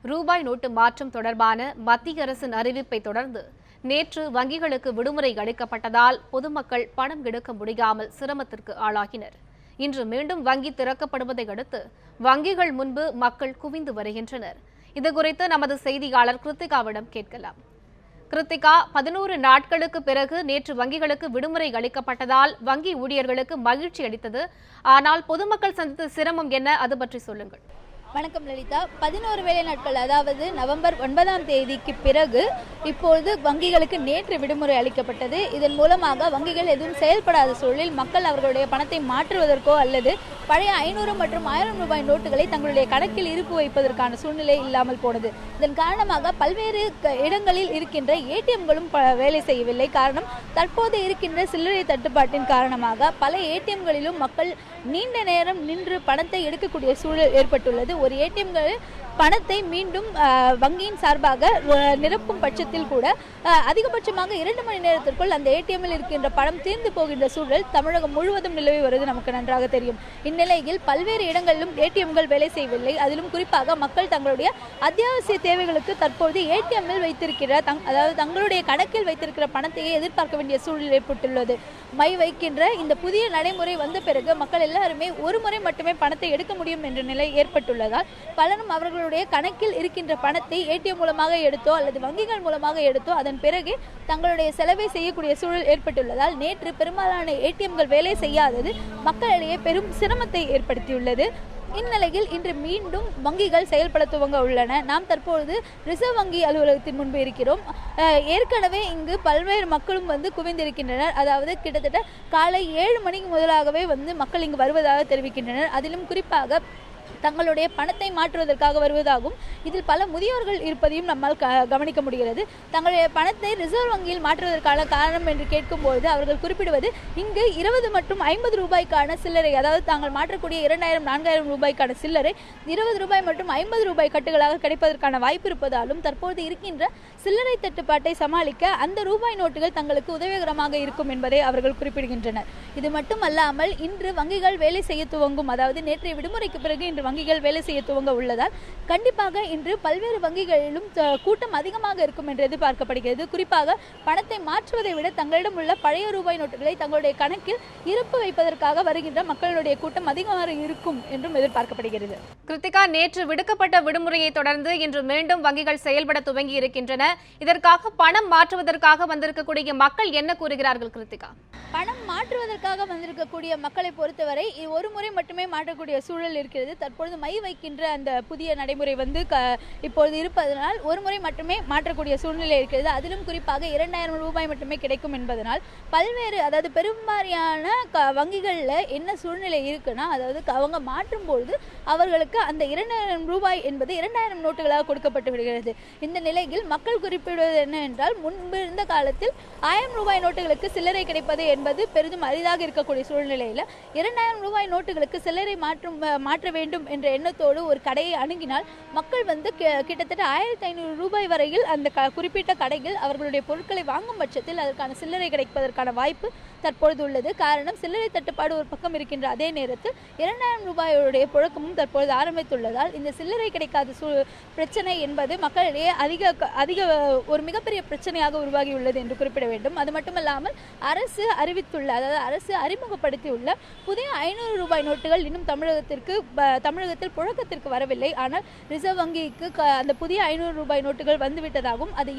ரூபாய் நோட்டு மாற்றம் தொடர்பான மத்திய அரசின் அறிவிப்பை தொடர்ந்து நேற்று வங்கிகளுக்கு விடுமுறை அளிக்கப்பட்டதால் பொதுமக்கள் பணம் எடுக்க முடியாமல் சிரமத்திற்கு ஆளாகினர். இன்று மீண்டும் வங்கி திறக்கப்படுவதை அடுத்து வங்கிகள் முன்பு மக்கள் குவிந்து வருகின்றனர். இதுகுறித்து நமது செய்தியாளர் கிருத்திகாவிடம் கேட்கலாம். கிருத்திகா, 11 நாட்களுக்கு பிறகு நேற்று வங்கிகளுக்கு விடுமுறை அளிக்கப்பட்டதால் வங்கி ஊழியர்களுக்கு மகிழ்ச்சி அளித்தது. ஆனால் பொதுமக்கள் சந்தித்த சிரமம் என்ன, அது பற்றி சொல்லுங்கள். வணக்கம் லலிதா. 11 வேலை நாட்கள், அதாவது நவம்பர் 9ஆம் தேதிக்கு பிறகு இப்பொழுது வங்கிகளுக்கு நேற்று விடுமுறை அளிக்கப்பட்டது. இதன் மூலமாக வங்கிகள் எதுவும் செயல்படாத சூழலில் மக்கள் அவர்களுடைய பணத்தை மாற்றுவதற்கோ அல்லது பழைய 500 மற்றும் 1000 ரூபாய் நோட்டுகளை தங்களுடைய கணக்கில் இருப்பு வைப்பதற்கான சூழ்நிலை இல்லாமல் போனது. இதன் காரணமாக பல்வேறு இடங்களில் இருக்கின்ற ஏடிஎம்களும் வேலை செய்யவில்லை. காரணம், தற்போது இருக்கின்ற சில்லறை தட்டுப்பாட்டின் காரணமாக பல ஏடிஎம்களிலும் மக்கள் நீண்ட நேரம் நின்று பணத்தை எடுக்கக்கூடிய சூழல் ஏற்பட்டுள்ளது. ஒரு ஏடிஎம்கள் பணத்தை மீண்டும் வங்கியின் சார்பாக நிரப்பும் பட்சத்தில் கூட அதிகபட்சமாக 2 மணி நேரத்திற்குள் அந்த ஏடிஎம்மில் இருக்கின்ற பணம் தீர்ந்து போகின்ற சூழல் தமிழகம் முழுவதும் நிலவி வருவது நமக்கு நன்றாக தெரியும். இந்நிலையில் பல்வேறு இடங்களிலும் ஏடிஎம்கள் வேலை செய்யவில்லை. அதிலும் குறிப்பாக மக்கள் தங்களுடைய அத்தியாவசிய தேவைகளுக்கு தற்போது ஏடிஎம்மில் வைத்திருக்கிற அதாவது தங்களுடைய கணக்கில் வைத்திருக்கிற பணத்தையே எதிர்பார்க்க வேண்டிய சூழல் ஏற்பட்டுள்ளது. மை வைக்கின்ற இந்த புதிய நடைமுறை வந்த பிறகு மக்கள் எல்லாருமே ஒரு முறை மட்டுமே பணத்தை எடுக்க முடியும் என்ற நிலை ஏற்பட்டுள்ளதால் பலரும் அவர்களுடைய கணக்கில் இருக்கின்ற பணத்தை ஏடிஎம் மூலமாக எடுத்தோ அல்லது வங்கிகள் மூலமாக எடுத்தோ அதன் பிறகு தங்களுடைய செலவை செய்யக்கூடிய சூழல் ஏற்பட்டுள்ளதால் நேற்று பெரும்பாலான ஏடிஎம்கள் வேலை செய்யாதது மக்களிடையே பெரும் சிரமத்தை ஏற்படுத்தியுள்ளது. இந்நிலையில் இன்று மீண்டும் வங்கிகள் செயல்பட துவங்க உள்ளன. நாம் தற்பொழுது ரிசர்வ் வங்கி அலுவலகத்தின் முன்பு இருக்கிறோம். ஏற்கனவே இங்கு பல்வேறு மக்களும் குவிந்திருக்கின்றனர். அதாவது கிட்டத்தட்ட காலை 7 மணிக்கு முதலாகவே மக்கள் இங்கு வருவதாக தெரிவிக்கின்றனர். அதிலும் குறிப்பாக தங்களுடைய பணத்தை மாற்றுவதற்காக வருவதாகவும் இதில் பல முதியோர்கள் இருப்பதையும் நம்மால் கவனிக்க முடிகிறது. தங்களுடைய பணத்தை ரிசர்வ் வங்கியில் மாற்றுவதற்கான காரணம் என்று கேட்கும்போது அவர்கள் குறிப்பிடுவது இங்கு 20 மற்றும் 50 ரூபாய்க்கான சில்லறை, அதாவது தாங்கள் மாற்றக்கூடிய 2000 4000 ரூபாய்க்கான சில்லறை 20 ரூபாய் மற்றும் 50 ரூபாய் கட்டுகளாக கிடைப்பதற்கான வாய்ப்பு இருப்பதாலும் தற்போது இருக்கின்ற சில்லறை தட்டுப்பாட்டை சமாளிக்க அந்த ரூபாய் நோட்டுகள் தங்களுக்கு உதவிகரமாக இருக்கும் என்பதை அவர்கள் குறிப்பிடுகின்றனர். இது மட்டுமல்லாமல் இன்று வங்கிகள் வேலை செய்ய துவங்கும், அதாவது நேற்றைய விடுமுறைக்கு பிறகு இன்று வங்கிகள் வேலை செய்ய துவங்க உள்ளதால் கண்டிப்பாக இன்று பல்வேறு வங்கிகளிலும் கூட்டம் அதிகமாக இருக்கும் என்று எதிர்பார்க்கப்படுகிறது. குறிப்பாக பணத்தை மாற்றுவதை விட தங்களிடம் உள்ள பழைய ரூபாய் நோட்டுகளை தங்களுடைய கணக்கில் இருப்பு வைப்பதற்காக வருகின்ற மக்களுடைய கூட்டம் அதிகமாக இருக்கும் என்றும் எதிர்பார்க்கப்படுகிறது. கிருத்திகா, நேற்று விடுக்கப்பட்ட விடுமுறையை தொடர்ந்து இன்று மீண்டும் வங்கிகள் செயல்பட துவங்கி இருக்கின்றன. இதற்காக பணம் மாற்றுவதற்காக வந்திருக்கக்கூடிய மக்கள் என்ன கூறுகிறார்கள்? கிருத்திகா, பணம் மாற்றுவதற்காக வந்திருக்கக்கூடிய மக்களை பொறுத்தவரை ஒரு முறை மட்டுமே மாற்றக்கூடிய சூழல் இருக்கிறது. தற்பொழுது மை வைக்கின்ற அந்த புதிய நடைமுறை இப்பொழுது இருப்பதனால் ஒரு முறை மட்டுமே மாற்றக்கூடிய சூழ்நிலை இருக்கிறது. அதிலும் குறிப்பாக 2000 ரூபாய் மட்டுமே கிடைக்கும் என்பதனால் பல்வேறு, அதாவது பெரும்பாலான வங்கிகளில் என்ன சூழ்நிலை இருக்குன்னா, அதாவது அவங்க மாற்றும் பொழுது அவர்களுக்கு அந்த 2000 ரூபாய் என்பது 2000 நோட்டுகளாக கொடுக்கப்பட்டு விடுகிறது. இந்த நிலையில் மக்கள் குறிப்பிடுவது என்னவென்றால், முன்பு இருந்த காலத்தில் 1000 ரூபாய் நோட்டுகளுக்கு சில்லறை கிடைப்பது என்பது பெரிதும் அரிதாக இருக்கக்கூடிய சூழ்நிலையில் 2000 ரூபாய் நோட்டுகளுக்கு சில்லறை மாற்ற வேண்டும் என்ற எண்ணத்தோடு ஒரு கடையை அணுகினால் மக்கள் கிட்டத்தட்ட 1500 ரூபாய் வரையில் அந்த குறிப்பிட்ட கடையில் அவர்களுடைய பொருட்களை வாங்கும் பட்சத்தில் அதற்கான சில்லறை கிடைப்பதற்கான வாய்ப்பு தற்பொழுது உள்ளது. காரணம், சில்லறை தட்டுப்பாடு ஒரு பக்கம் இருக்கின்ற அதே நேரத்தில் 2000 ரூபாயுடைய புழக்கமும் தற்பொழுது ஆரம்பித்துள்ளதால் இந்த சில்லறை கிடைக்காத பிரச்சனை என்பது மக்களிடையே அதிக ஒரு மிகப்பெரிய பிரச்சனையாக உருவாகியுள்ளது என்று குறிப்பிட வேண்டும். அது மட்டுமல்லாமல் அரசு அறிவித்துள்ள, அதாவது அரசு அறிமுகப்படுத்தியுள்ள புதிய 500 ரூபாய் நோட்டுகள் இன்னும் தமிழகத்தில் புழக்கத்திற்கு வரவில்லை. ஆனால் ரிசர்வ் வங்கிக்கு அந்த புதிய 500 ரூபாய் நோட்டுகள் வந்துவிட்டதாகவும் அது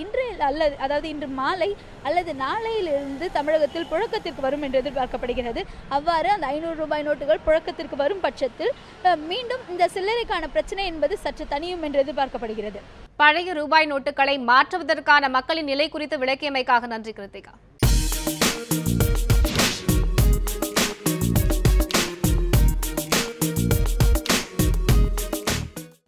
இன்று மாலை அல்லது நாளையிலிருந்து தமிழகத்தில் புழக்கத்திற்கு வரும் என்று எதிர்பார்க்கப்படுகிறது. அவ்வாறு அந்த 500 ரூபாய் நோட்டுகள் புழக்கத்திற்கு வரும் பட்சத்தில் மீண்டும் இந்த சில்லறைக்கான பிரச்சனை என்பது சற்று தனியும் என்று எதிர்பார்க்கப்படுகிறது. பழைய ரூபாய் நோட்டுகளை மாற்றுவதற்கான மக்களின் நிலை குறித்து விளக்கியமைக்காக நன்றி கிருத்திகா.